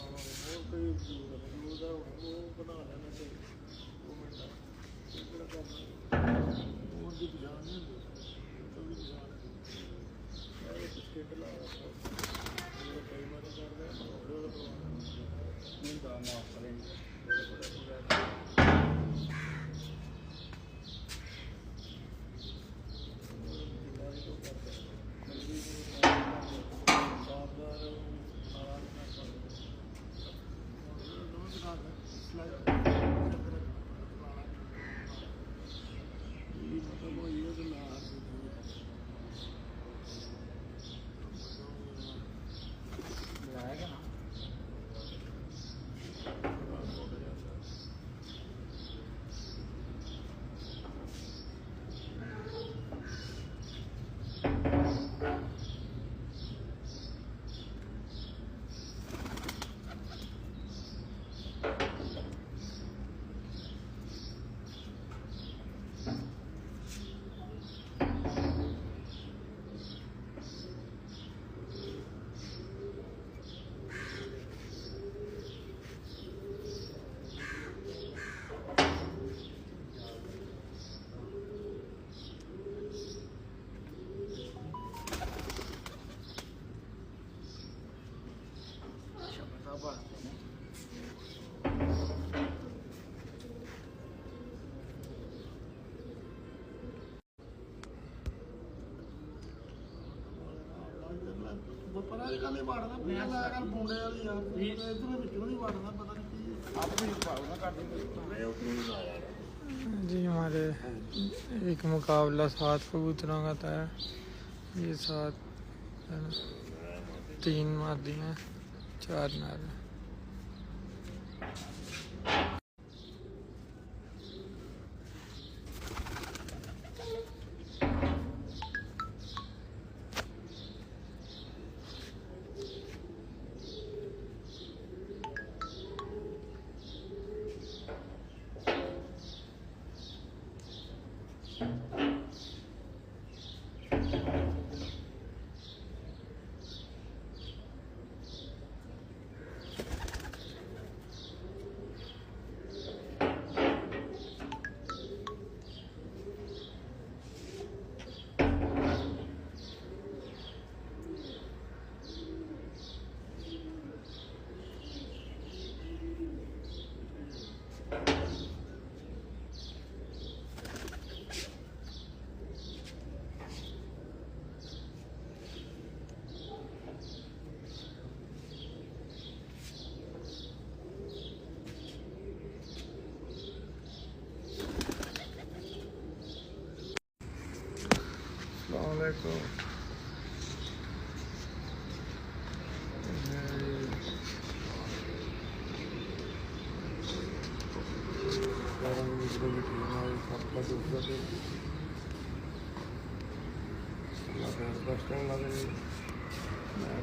ਹੋਰ ਕੋਈ ਵਜੂਦ ਆ ਉਹ ਬਣਾ ਲੈਣਾ ਤੇ ਉਹ ਮਿੰਟਾਂ ਇਹ ਕਿਹੜਾ ਕਰਨਾ ਉਹ ਦੀ ਪਛਾਣ ਨਹੀਂ ਹੁੰਦੀ ਉਹ ਦੀ ਪਛਾਣ ਇਹ ਸਕਿੱਟ ਲਾ ਕਈ ਵਾਰੀ ਕਰਦੇ ਨਹੀਂ ਤਾਂ ਮਾਫ ਕਰੇ ਪਤਾ ਨਹੀਂ ਕੱਲ ਹੀ ਵੜਦਾ ਪਿਆ ਲਾਇਆ ਕਰ ਮੁੰਡੇ ਵਾਲੀ ਯਾਰ ਇਧਰ ਵਿੱਚੋਂ ਨਹੀਂ ਵੜਦਾ ਪਤਾ ਨਹੀਂ ਕੀ ਆਪ ਵੀ ਪਾਉਣਾ ਕਰਦੇ जी। हमारे एक मुकाबला 7 कबूतरों का था। ये 7 3 मादी हैं 4 नर। Assalamualaikum. Sekarang ini sudah dikenal sampai 12 ada plastik lagi. Nah,